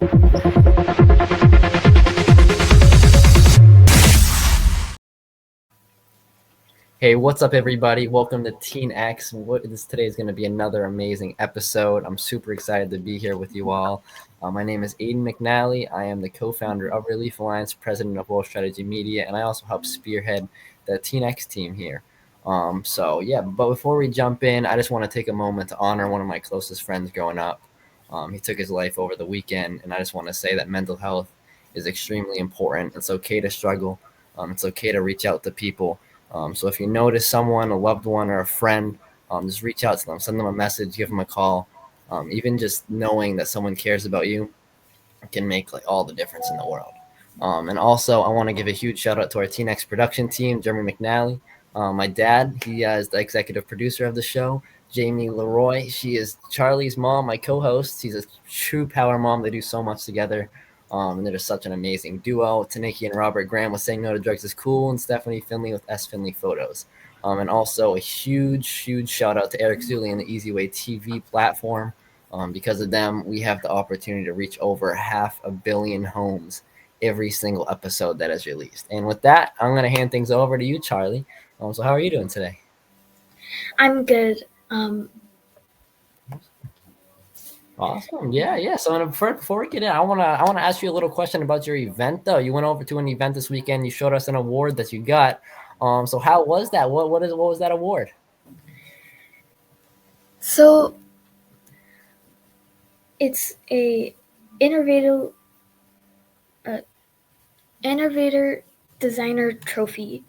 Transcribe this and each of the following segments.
Hey, what's up, everybody? Welcome to Teen X. Today is going to be another amazing episode. I'm super excited to be here with you all. My name is Aiden McNally. I am the co-founder of Relief Alliance, president of World Strategy Media, and I also help spearhead the Teen X team here. But before we jump in, I just want to take a moment to honor one of my closest friends growing up. He took his life over the weekend, and I just want to say that mental health is extremely important. It's okay to struggle. It's okay to reach out to people. So if you notice someone, a loved one, or a friend, just reach out to them, send them a message, give them a call. Even just knowing that someone cares about you can make like all the difference in the world. And also, I want to give a huge shout out to our Teen X production team, Jeremy McNally. My dad, he is the executive producer of the show. Jamie LeRoy, she is Charlie's mom, my co-host. She's a true power mom. They do so much together. And they're just such an amazing duo. Taniki and Robert Graham with Saying No to Drugs is Cool, and Stephanie Finley with S. Finley Photos. And also a huge shout out to Eric Zuley and the Easy Way TV platform. Because of them, we have the opportunity to reach over 500 million homes every single episode that is released. And with that, I'm going to hand things over to you, Charlie. So how are you doing today? I'm good. Awesome. Yeah. So before we get in, I wanna ask you a little question about your event though. You went over to an event this weekend. You showed us an award that you got. So how was that? What was that award? So it's a innovator designer trophy.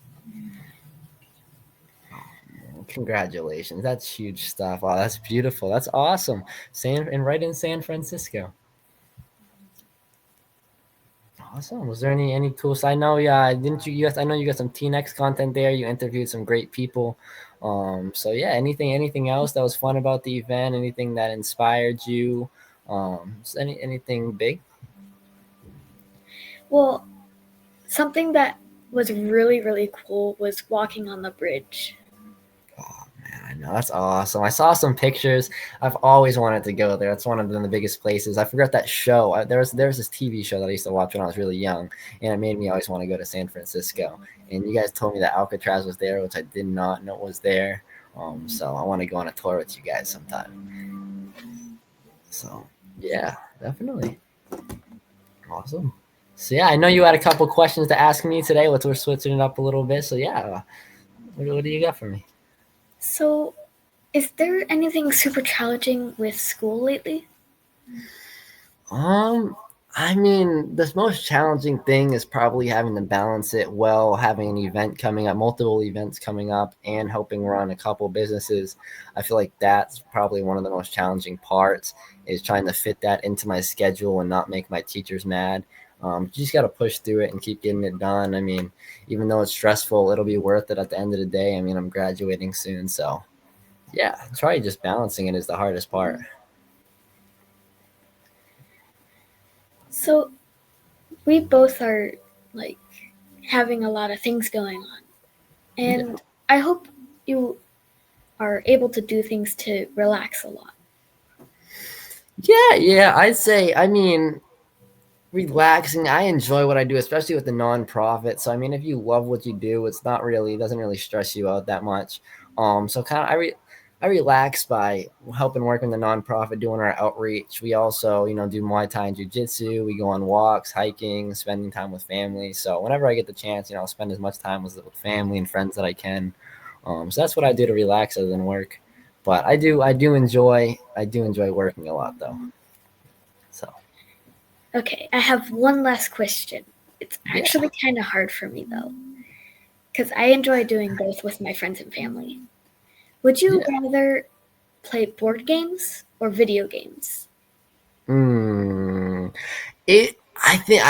Congratulations. That's huge stuff. Wow, that's beautiful. That's awesome. Right in San Francisco. Awesome. Was there any cool? I know, yeah. Didn't you? I know you got some Teen X content there. You interviewed some great people. So yeah. Anything else that was fun about the event? Anything that inspired you? Anything big? Well, something that was really cool was walking on the bridge. I know, that's awesome. I saw some pictures. I've always wanted to go there. It's one of the biggest places. I forgot that show. There's this TV show that I used to watch when I was really young, and it made me always want to go to San Francisco. And you guys told me that Alcatraz was there, which I did not know was there. So I want to go on a tour with you guys sometime. So yeah, definitely. Awesome. So yeah, I know you had a couple questions to ask me today. We're switching it up a little bit. So yeah, what do you got for me? So, is there anything super challenging with school lately? I mean, the most challenging thing is probably having to balance it well, having an event coming up, multiple events coming up, and helping run a couple businesses. I feel like that's probably one of the most challenging parts is trying to fit that into my schedule and not make my teachers mad. You just got to push through it and keep getting it done. I mean, even though it's stressful, it'll be worth it at the end of the day. I mean, I'm graduating soon, so yeah, try just balancing it is the hardest part. So, we both are like having a lot of things going on, and yeah. I hope you are able to do things to relax a lot. Yeah, I'd say, I mean, relaxing. I enjoy what I do, especially with the nonprofit. So I mean, if you love what you do, it doesn't really stress you out that much. So kind of I relax by helping work in the nonprofit, doing our outreach. We also, do Muay Thai and Jiu-Jitsu. We go on walks, hiking, spending time with family. So whenever I get the chance, I'll spend as much time with family and friends that I can. So that's what I do to relax other than work. But I do enjoy working a lot though. So. Okay, I have one last question. It's actually kind of hard for me though, because I enjoy doing both with my friends and family. Would you rather play board games or video games? I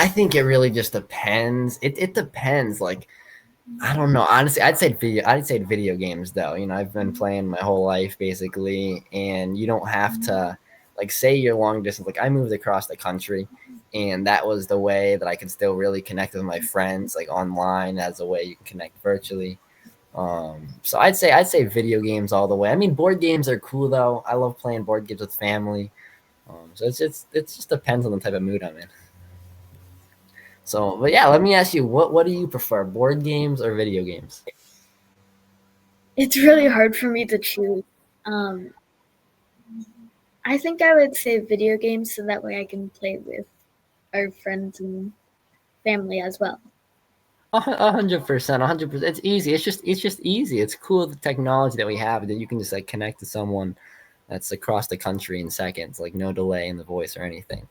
think it really just depends. It depends. Like, I don't know. Honestly, I'd say video games though. I've been playing my whole life basically, and you don't have to like say you're long distance. Like I moved across the country, and that was the way that I could still really connect with my friends like online as a way you can connect virtually. So I'd say video games all the way. I mean, board games are cool though. I love playing board games with family. So it just depends on the type of mood I'm in. So, but yeah, let me ask you, what do you prefer, board games or video games? It's really hard for me to choose. Um, I think I would say video games so that way I can play with our friends and family as well. 100%, 100%. It's easy. It's just easy. It's cool the technology that we have that you can just like connect to someone that's across the country in seconds, like no delay in the voice or anything.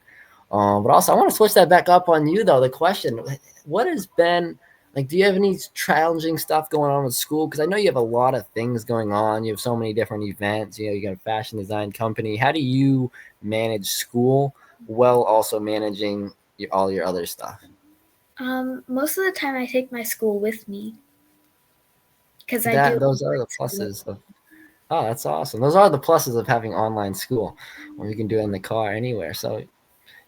But also, I want to switch that back up on you though. The question: what has been like? Do you have any challenging stuff going on with school? Because I know you have a lot of things going on. You have so many different events. You got a fashion design company. How do you manage school while also managing all your other stuff? Most of the time I take my school with me because I That do those are the school. pluses of. Oh, that's awesome. Those are the pluses of having online school, where you can do it in the car anywhere. So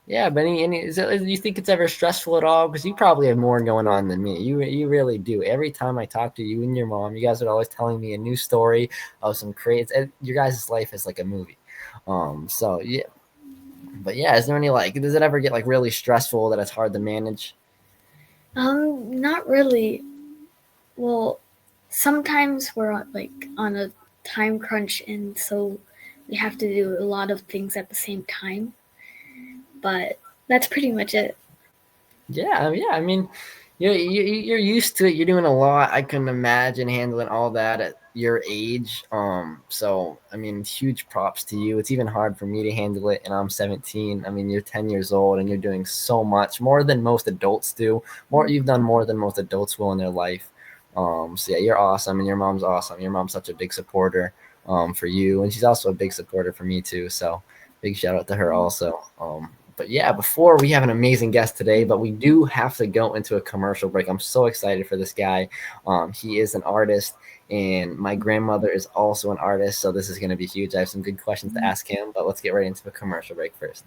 yeah, but do you think it's ever stressful at all? Because you probably have more going on than me. You really do. Every time I talk to you and your mom, you guys are always telling me a new story of some crazy. Your guys' life is like a movie. So yeah, but yeah, is there any like? Does it ever get like really stressful that it's hard to manage? Not really. Well, sometimes we're like on a time crunch, and so we have to do a lot of things at the same time. But that's pretty much it. Yeah. I mean, you're used to it. You're doing a lot. I couldn't imagine handling all that at your age. So I mean, huge props to you. It's even hard for me to handle it, and I'm 17. I mean, you're 10 years old, and you're doing so much more than most adults do. You've done more than most adults will in their life. So yeah, you're awesome, and your mom's awesome. Your mom's such a big supporter, for you, and she's also a big supporter for me too. So big shout out to her also. But yeah, before we have an amazing guest today, but we do have to go into a commercial break. I'm so excited for this guy. He is an artist, and my grandmother is also an artist, so this is going to be huge. I have some good questions to ask him, but let's get right into a commercial break first.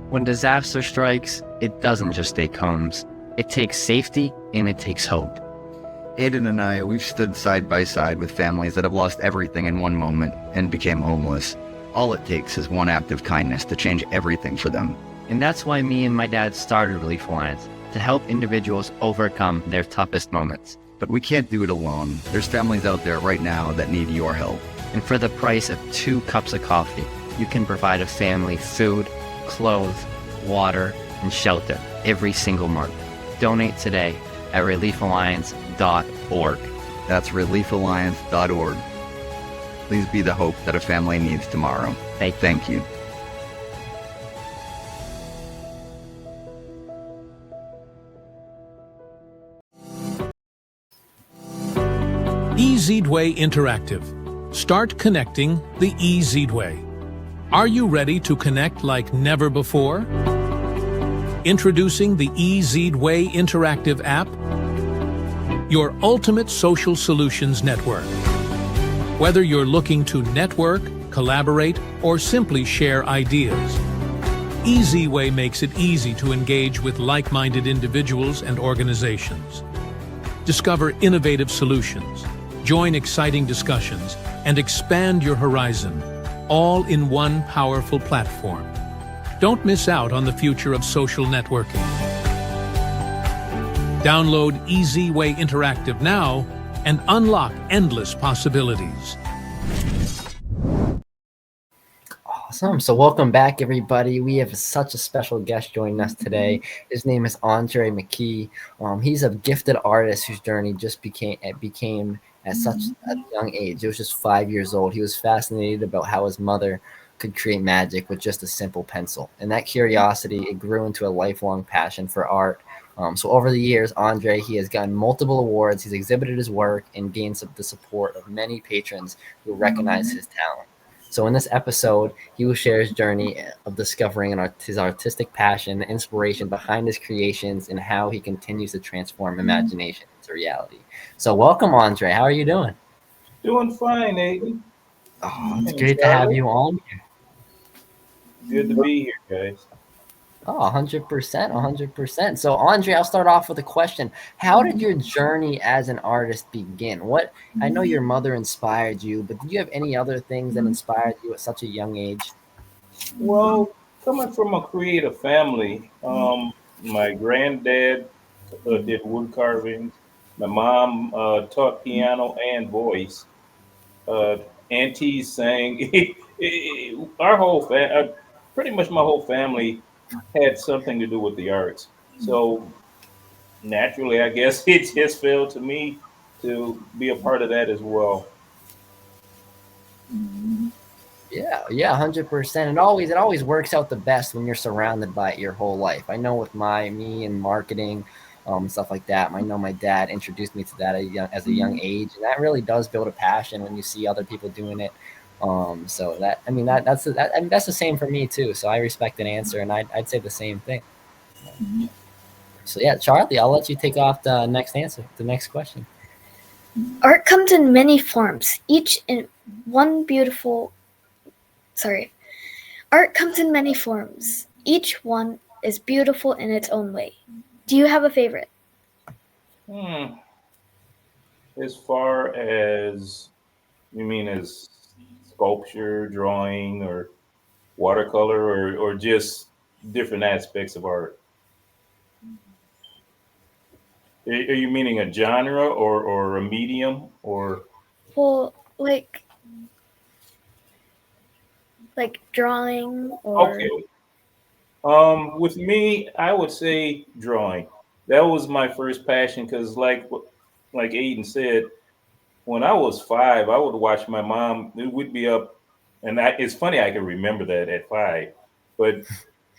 When disaster strikes, it doesn't just take homes. It takes safety and it takes hope. Aiden and I, we've stood side by side with families that have lost everything in one moment and became homeless. All it takes is one act of kindness to change everything for them. And that's why me and my dad started Relief Alliance, to help individuals overcome their toughest moments. But we can't do it alone. There's families out there right now that need your help. And for the price of 2 cups of coffee, you can provide a family food, clothes, water, and shelter every single month. Donate today at reliefalliance.org. That's reliefalliance.org. Please be the hope that a family needs tomorrow. Thank you. EZedway Interactive. Start connecting the EZedway. Are you ready to connect like never before? Introducing the EZedway Interactive app, your ultimate social solutions network. Whether you're looking to network, collaborate, or simply share ideas, EZedway makes it easy to engage with like-minded individuals and organizations. Discover innovative solutions, join exciting discussions, and expand your horizon, all in one powerful platform. Don't miss out on the future of social networking. Download EZedway Interactive now and unlock endless possibilities. Awesome. So welcome back, everybody. We have such a special guest joining us today. His name is Andre McKee. He's a gifted artist whose journey just became at such a young age. It was just 5 years old. He was fascinated about how his mother could create magic with just a simple pencil. And that curiosity, it grew into a lifelong passion for art. So over the years, Andre, he has gotten multiple awards. He's exhibited his work and gained the support of many patrons who recognize his talent. So in this episode, he will share his journey of discovering his artistic passion, the inspiration behind his creations, and how he continues to transform imagination into reality. So welcome, Andre. How are you doing? Doing fine, Aiden. Oh, it's great to have you on. Good to be here, guys. Oh, 100%, 100%. So, Andre, I'll start off with a question. How did your journey as an artist begin? I know your mother inspired you, but did you have any other things that inspired you at such a young age? Well, coming from a creative family, my granddad did wood carvings. My mom taught piano and voice. Uh, Aunties sang. Our pretty much my whole family had something to do with the arts. So naturally, I guess it just fell to me to be a part of that as well. Yeah, yeah, 100%. It always works out the best when you're surrounded by it your whole life. I know with me and marketing, stuff like that. I know my dad introduced me to that as a young age, and that really does build a passion when you see other people doing it. So that I mean that I mean, that's the same for me too. So I respect an answer, and I'd say the same thing. So yeah, Charlie, I'll let you take off the next answer, the next question. Art comes in many forms, each in one beautiful. Sorry. Art comes in many forms. Each one is beautiful in its own way. Do you have a favorite? Hmm. As far as you mean as sculpture, drawing, or watercolor, or just different aspects of art? Are you meaning a genre or a medium or Well, like drawing or okay? With me, I would say drawing. That was my first passion because, like Aiden said, when I was 5, I would watch my mom. It would be up, and it's funny I can remember that at 5, but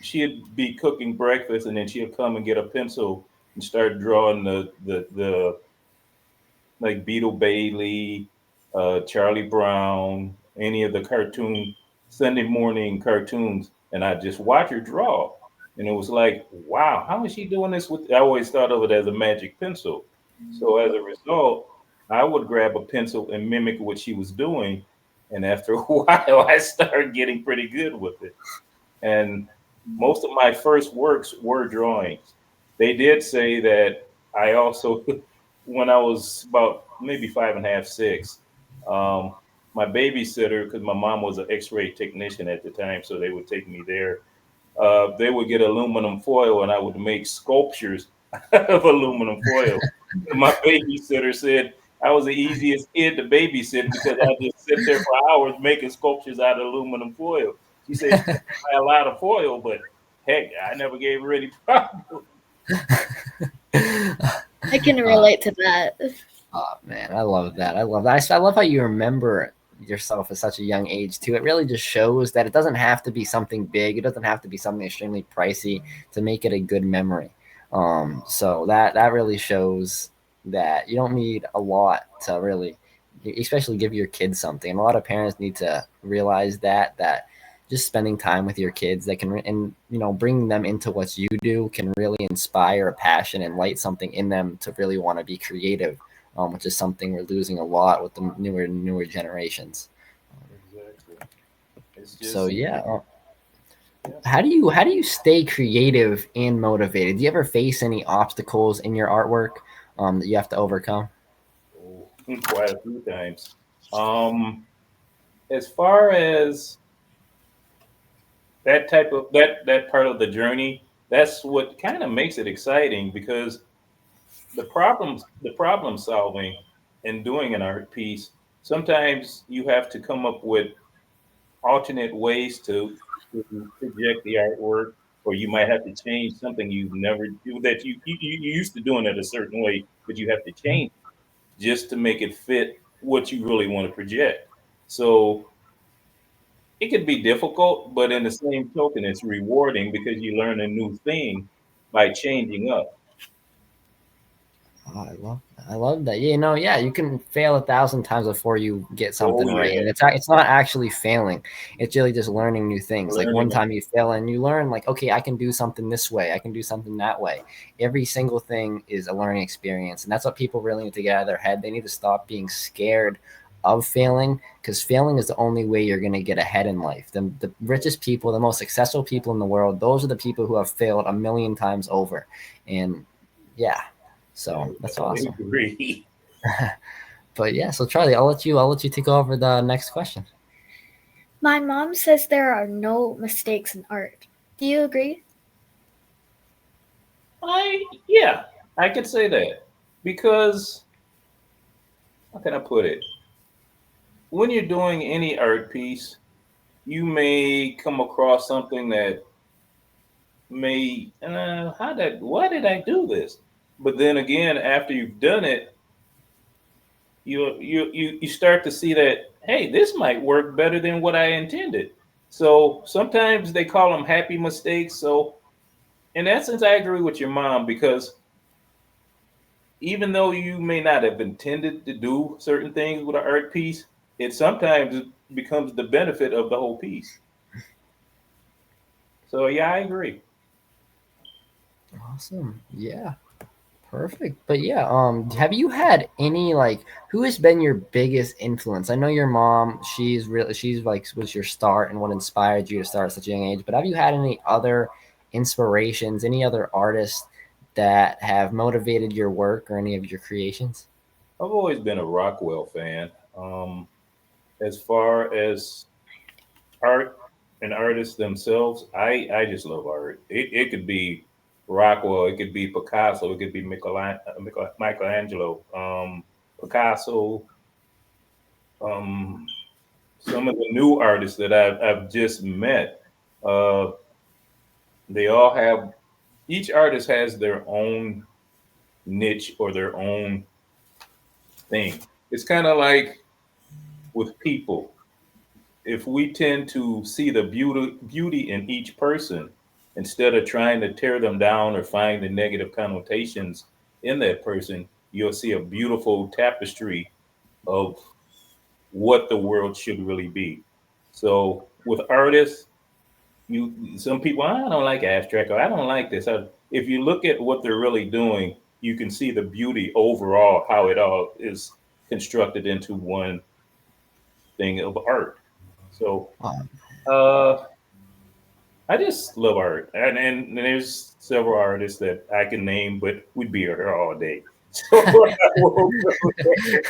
she'd be cooking breakfast, and then she'd come and get a pencil and start drawing the like Beetle Bailey, Charlie Brown, any of the cartoon Sunday morning cartoons, and I just watch her draw. And it was like, wow, how is she doing this with? I always thought of it as a magic pencil. So as a result, I would grab a pencil and mimic what she was doing. And after a while, I started getting pretty good with it. And most of my first works were drawings. They did say that I also, when I was about maybe 5.5, 6, um, my babysitter, because my mom was an X-ray technician at the time, so they would take me there. They would get aluminum foil, and I would make sculptures of aluminum foil. And my babysitter said I was the easiest kid to babysit because I just sit there for hours making sculptures out of aluminum foil. She said she had to buy a lot of foil, but heck, I never gave her any problem. I can relate to that. Oh man, I love that. I love that. I love how you remember yourself at such a young age too. It really just shows that it doesn't have to be something big. It doesn't have to be something extremely pricey to make it a good memory. So that really shows that you don't need a lot to really, especially give your kids something. And a lot of parents need to realize that just spending time with your kids that can and bringing them into what you do can really inspire a passion and light something in them to really want to be creative, which is something we're losing a lot with the newer generations. Exactly. It's So just yeah, yeah. how do you stay creative and motivated? Do you ever face any obstacles in your artwork that you have to overcome? Oh, quite a few times. Um, as far as that type of that part of the journey, that's what kind of makes it exciting because the problem solving and doing an art piece, sometimes you have to come up with alternate ways to project the artwork, or you might have to change something you've never do that you used to doing it a certain way, but you have to change just to make it fit what you really want to project. So it could be difficult, but in the same token, it's rewarding because you learn a new thing by changing up. Oh, I love that. I love that. Yeah, you can fail 1,000 times before you get Oh something right, yeah, and it's not actually failing. It's really just learning new things. Like one learning. time you fail and you learn, like, okay, I can do something this way. I can do something that way. Every single thing is a learning experience, and that's what people really need to get out of their head. They need to stop being scared of failing, because failing is the only way you're going to get ahead in life. The richest people, the most successful people in the world, those are the people who have failed a million times over. And yeah, so that's awesome. I agree. But yeah, so Charlie, I'll let you take over the next question. My mom says there are no mistakes in art. Do you agree? Yeah, I could say that, because how can I put it? When you're doing any art piece, you may come across something that may why did I do this? But then again, after you've done it, you start to see that, hey, this might work better than what I intended. So sometimes they call them happy mistakes. So in essence, I agree with your mom, because even though you may not have intended to do certain things with an art piece, it sometimes becomes the benefit of the whole piece. So yeah, I agree. Awesome. Yeah. Perfect. But yeah, have you had any, like, who has been your biggest influence? I know your mom, she's like was your start and what inspired you to start at such a young age, but have you had any other inspirations, any other artists that have motivated your work or any of your creations? I've always been a Rockwell fan. As far as art and artists themselves, I just love art. It could be Rockwell, it could be Picasso, it could be Michelangelo, Picasso, um, some of the new artists that I've just met. Uh, they all have, each artist has their own niche or their own thing. It's kind of like with people. If we tend to see the beauty in each person instead of trying to tear them down or find the negative connotations in that person, you'll see a beautiful tapestry of what the world should really be. So with artists, some people, I don't like abstract, or I don't like this. If you look at what they're really doing, you can see the beauty overall, how it all is constructed into one thing of art. So Um, uh, I just love art, and there's several artists that I can name, but we'd be here all day. So I won't go there.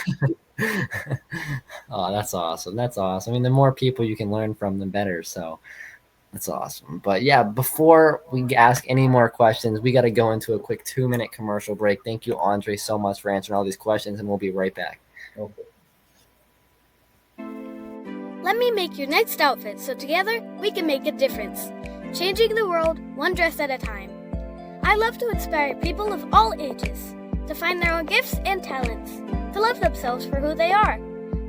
oh, that's awesome. That's awesome. I mean, the more people you can learn from, the better. So that's awesome. But yeah, before we ask any more questions, we got to go into a quick 2-minute commercial break. Thank you, Andre, so much for answering all these questions, and we'll be right back. Okay. Let me make your next outfit so together we can make a difference, changing the world one dress at a time. I love to inspire people of all ages to find their own gifts and talents, to love themselves for who they are.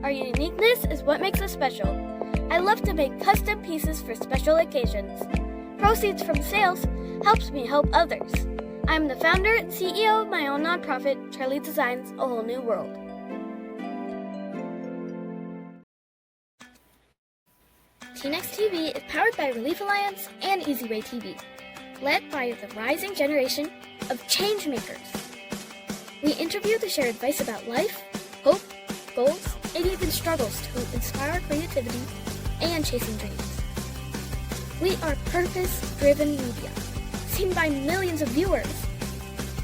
Our uniqueness is what makes us special. I love to make custom pieces for special occasions. Proceeds from sales helps me help others. I'm the founder and CEO of my own nonprofit, Charlie Designs a Whole New World. TNX TV is powered by Relief Alliance and EasyWay TV, led by the rising generation of changemakers. We interview to share advice about life, hope, goals, and even struggles to inspire creativity and chasing dreams. We are purpose-driven media, seen by millions of viewers.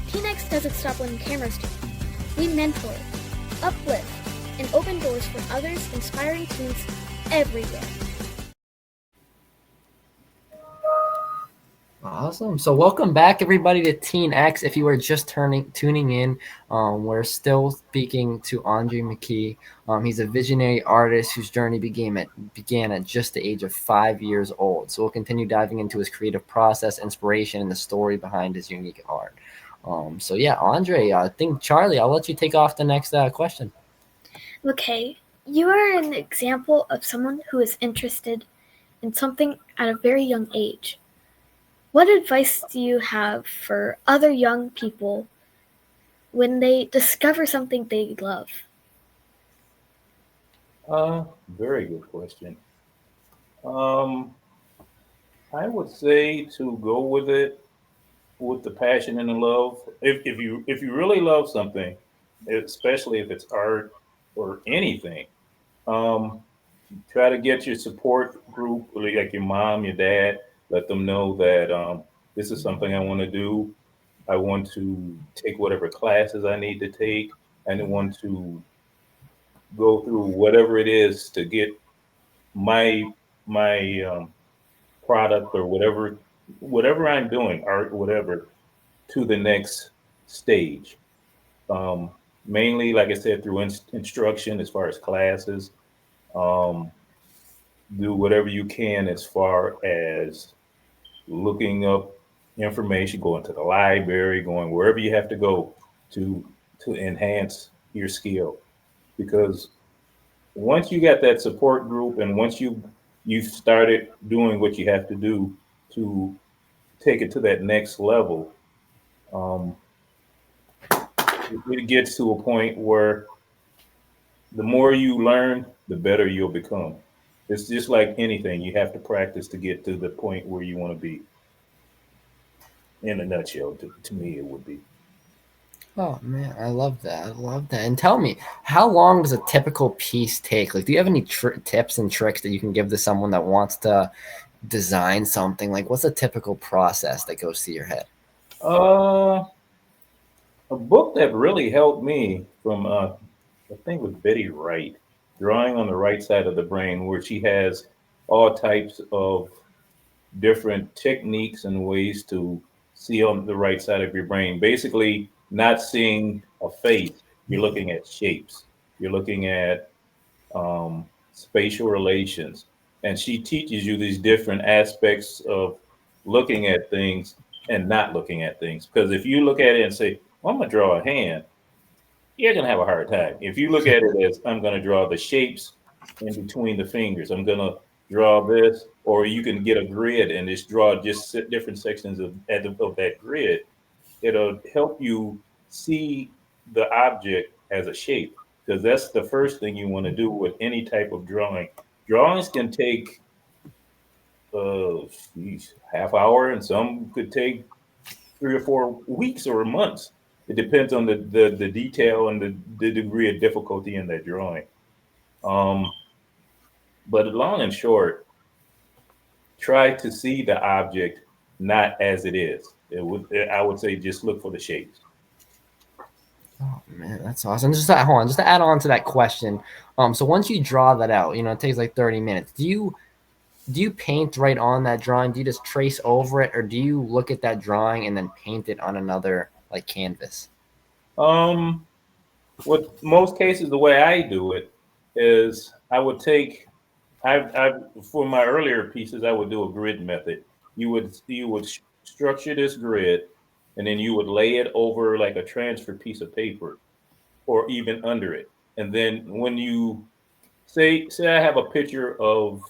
TNX doesn't stop when cameras do. We mentor, uplift, and open doors for others, inspiring teens everywhere. Awesome. So welcome back, everybody, to Teen X. If you are just tuning in, we're still speaking to Andre McKee. He's a visionary artist whose journey began at just the age of 5 years old. So we'll continue diving into his creative process, inspiration, and the story behind his unique art. So yeah, Andre, I think Charlie, I'll let you take off the next question. Okay, you are an example of someone who is interested in something at a very young age. What advice do you have for other young people when they discover something they love? Very good question. I would say to go with it with the passion and the love. If you really love something, especially if it's art or anything, Um, Try to get your support group, like your mom, your dad. Let them know that this is something I want to do. I want to take whatever classes I need to take. I want to go through whatever it is to get my product or whatever I'm doing, art, whatever, to the next stage. Um, Mainly, like I said, through instruction as far as classes. Um, do whatever you can as far as looking up information, going to the library, going wherever you have to go to enhance your skill. Because once you got that support group and once you've started doing what you have to do to take it to that next level, um, it gets to a point where the more you learn, the better you'll become. It's just like anything, you have to practice to get to the point where you want to be. In a nutshell, to me, it would be. Oh man, I love that. I love that. And tell me, how long does a typical piece take? Like, do you have any tips and tricks that you can give to someone that wants to design something? Like, what's a typical process that goes through your head? Uh, a book that really helped me from I think with Betty Wright, Drawing on the Right Side of the Brain, where she has all types of different techniques and ways to see on the right side of your brain. Basically, not seeing a face, you're looking at shapes, you're looking at spatial relations. And she teaches you these different aspects of looking at things and not looking at things. Because if you look at it and say, well, I'm going to draw a hand, you're going to have a hard time. If you look at it as I'm going to draw the shapes in between the fingers, I'm going to draw this, or you can get a grid and just draw just different sections of that grid. It'll help you see the object as a shape because that's the first thing you want to do with any type of drawing. Drawings can take half hour, and some could take 3 or 4 weeks or months. It depends on the detail and the degree of difficulty in that drawing. Um, but long and short, try to see the object not as it is. I would say just look for the shapes. Oh man, that's awesome. Hold on, just to add on to that question. So once you draw that out, it takes like 30 minutes. Do you paint right on that drawing? Do you just trace over it, or do you look at that drawing and then paint it on another like canvas? Um, With most cases, the way I do it is I would take, I for my earlier pieces, I would do a grid method. You would structure this grid, and then you would lay it over like a transfer piece of paper, or even under it. And then when you say I have a picture of,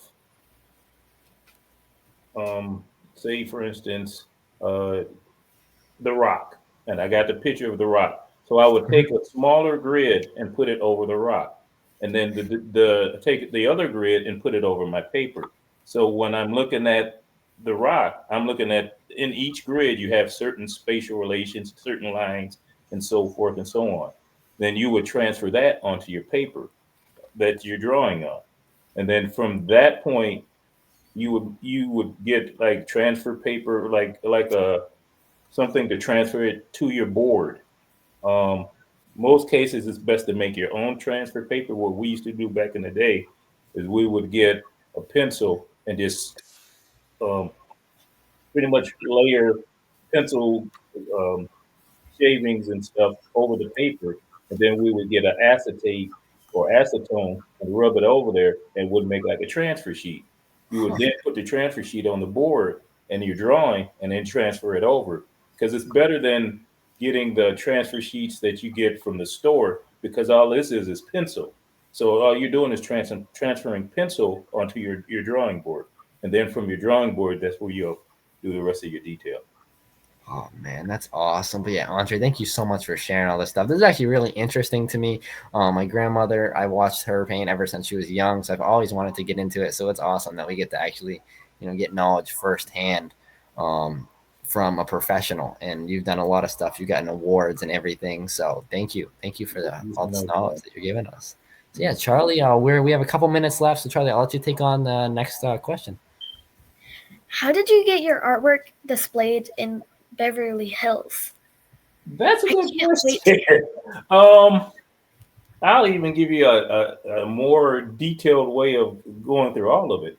um, say for instance, uh, the rock, and I got the picture of the rock. So I would take a smaller grid and put it over the rock, and then the take the other grid and put it over my paper. So when I'm looking at the rock, I'm looking at in each grid you have certain spatial relations, certain lines, and so forth and so on. Then you would transfer that onto your paper that you're drawing on, and then from that point you would get like transfer paper, like a something to transfer it to your board. Um, Most cases, it's best to make your own transfer paper. What we used to do back in the day is we would get a pencil and just um, pretty much layer pencil um, shavings and stuff over the paper, and then we would get an acetate or acetone and rub it over there, and would make like a transfer sheet. You would then put the transfer sheet on the board and your drawing, and then transfer it over because it's better than getting the transfer sheets that you get from the store because all this is pencil. So all you're doing is transferring pencil onto your drawing board, and then from your drawing board, that's where you'll do the rest of your detail. Oh man, that's awesome. But yeah, Andre, thank you so much for sharing all this stuff. This is actually really interesting to me. My grandmother, I watched her paint ever since she was young, so I've always wanted to get into it. So it's awesome that we get to actually, get knowledge firsthand from a professional. And you've done a lot of stuff. You've gotten awards and everything. So thank you for all this knowledge that you're giving us. So yeah, Charlie, we have a couple minutes left. So Charlie, I'll let you take on the next question. How did you get your artwork displayed in Beverly Hills? That's a I good can't wait question. I'll even give you a more detailed way of going through all of it.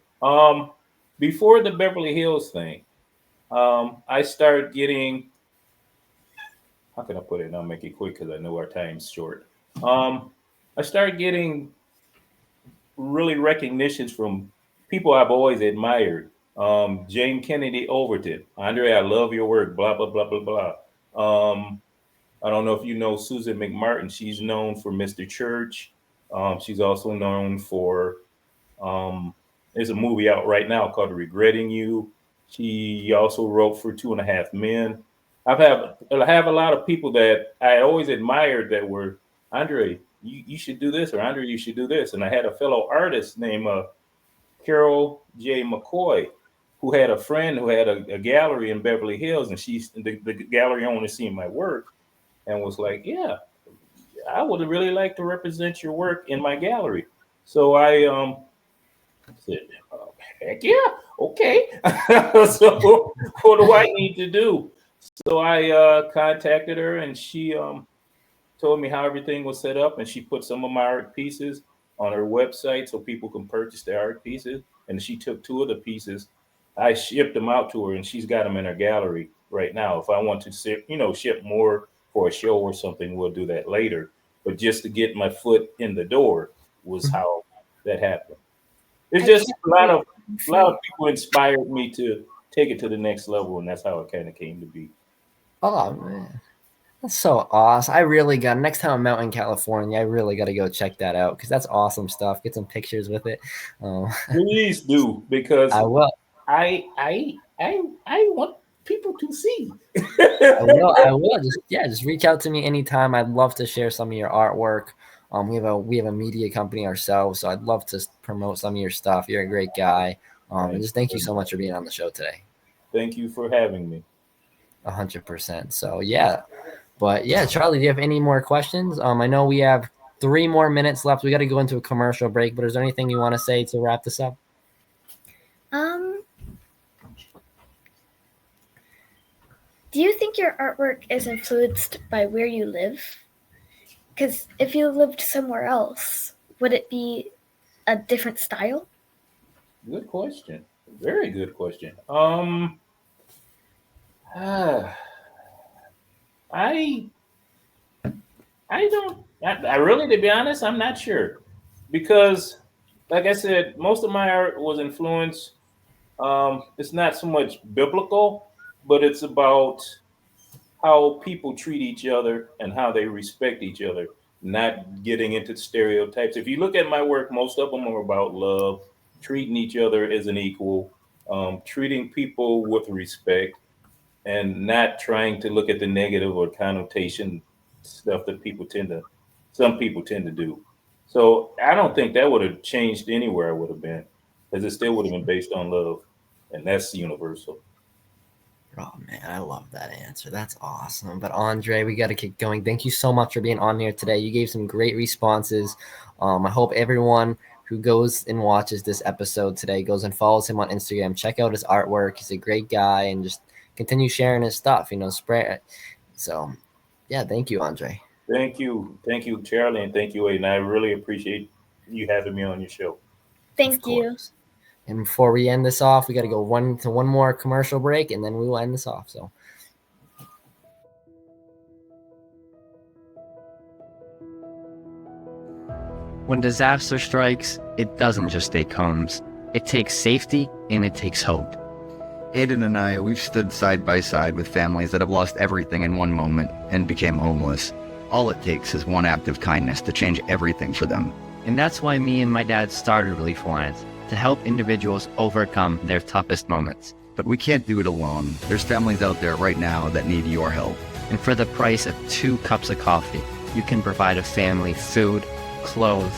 Before the Beverly Hills thing, I started getting, how can I put it? And I'll make it quick because I know our time's short. I started getting really recognitions from people I've always admired. Jane Kennedy Overton, Andre, I love your work, blah, blah, blah, blah, blah. I don't know if you know Susan McMartin. She's known for Mr. Church. She's also known for, there's a movie out right now called Regretting You. She also wrote for Two and a Half Men. I have a lot of people that I always admired that were, Andre, you should do this, or Andre, you should do this. And I had a fellow artist named Carol J. McCoy, who had a friend who had a gallery in Beverly Hills, and the gallery owner seen my work and was like, yeah, I would really like to represent your work in my gallery. So I said, oh, heck yeah, okay. So what do I need to do? So I contacted her, and she told me how everything was set up, and she put some of my art pieces on her website so people can purchase the art pieces. And she took two of the pieces. I shipped them out to her, and she's got them in her gallery right now. If I want to ship more for a show or something, we'll do that later. But just to get my foot in the door was how that happened. It's just a lot of people inspired me to take it to the next level, and that's how it kind of came to be. Oh man, that's so awesome! I really got next time I'm out in California, I really got to go check that out because that's awesome stuff. Get some pictures with it. Please do, because I will. I want people to see. I will. Just reach out to me anytime. I'd love to share some of your artwork. We have a media company ourselves, so I'd love to promote some of your stuff. You're a great guy. And just thank you so much for being on the show today. Thank you for having me. 100%. So yeah, but yeah, Charlie, do you have any more questions? I know we have 3 more minutes left. We got to go into a commercial break, but is there anything you want to say to wrap this up? Do you think your artwork is influenced by where you live? Because if you lived somewhere else, would it be a different style? Good question. Very good question. I really, to be honest, I'm not sure, because like I said, most of my art was influenced. It's not so much biblical, but it's about how people treat each other and how they respect each other, not getting into stereotypes. If you look at my work, most of them are about love, treating each other as an equal, treating people with respect, and not trying to look at the negative or connotation stuff that some people tend to do. So I don't think that would have changed anywhere I would have been, because it still would have been based on love, and that's universal. Oh man, I love that answer. That's awesome. But Andre, we got to keep going. Thank you so much for being on here today. You gave some great responses. I hope everyone who goes and watches this episode today goes and follows him on Instagram. Check out his artwork. He's a great guy, and just continue sharing his stuff. Spread it. So, yeah, thank you, Andre. Thank you, Charlie, and thank you, Aiden. I really appreciate you having me on your show. Thank you. And before we end this off, we got to go one more commercial break, and then we will end this off. So, when disaster strikes, it doesn't just take homes. It takes safety, and it takes hope. Aiden and I, we've stood side by side with families that have lost everything in one moment and became homeless. All it takes is one act of kindness to change everything for them. And that's why me and my dad started Relief Alliance, to help individuals overcome their toughest moments. But we can't do it alone. There's families out there right now that need your help. And for the price of 2 cups of coffee, you can provide a family food, clothes,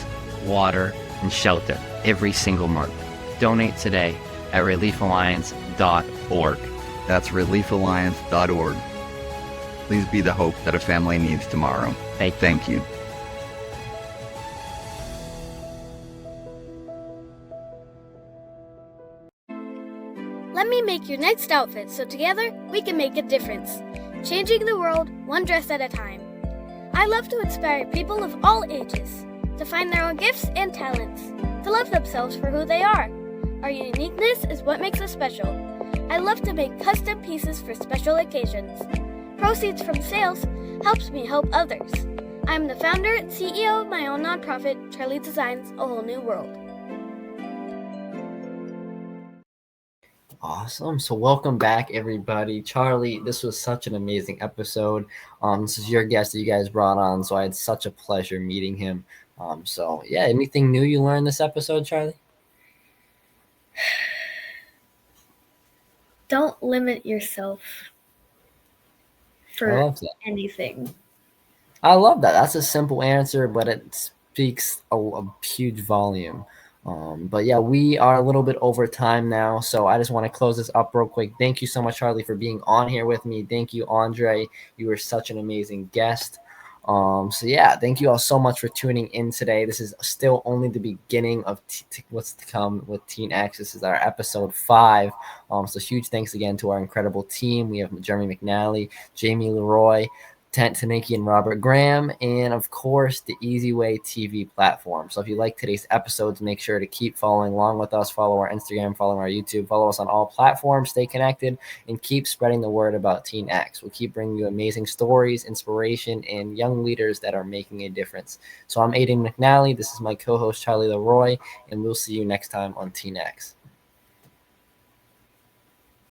water, and shelter every single month. Donate today at reliefalliance.org. That's reliefalliance.org. Please be the hope that a family needs tomorrow. Thank you. Let me make your next outfit so together we can make a difference, changing the world one dress at a time. I love to inspire people of all ages to find their own gifts and talents, to love themselves for who they are. Our uniqueness is what makes us special. I love to make custom pieces for special occasions. Proceeds from sales helps me help others. I'm the founder and CEO of my own nonprofit, Charlie Designs A Whole New World. Awesome. So welcome back, everybody. Charlie, this was such an amazing episode. This is your guest that you guys brought on, so I had such a pleasure meeting him. So yeah, anything new you learned this episode, Charlie? Don't limit yourself I for love that. anything. I love that. That's a simple answer, but it speaks a huge volume. But yeah, we are a little bit over time now, so I just want to close this up real quick. Thank you so much, Charlie, for being on here with me. Thank you, Andre. You were such an amazing guest. So yeah, thank you all so much for tuning in today. This is still only the beginning of what's to come with Teen X. This is our episode 5. So huge thanks again to our incredible team. We have Jeremy McNally, Jamie LeRoy, Taniki and Robert Graham, and of course the Easy Way TV platform. So if you like today's episodes, make sure to keep following along with us. Follow our Instagram, follow our YouTube, follow us on all platforms, stay connected, and keep spreading the word about Teen X. We'll keep bringing you amazing stories, inspiration, and young leaders that are making a difference. So I'm Aiden McNally. This is my co-host Charlie LeRoy, and we'll see you next time on Teen X.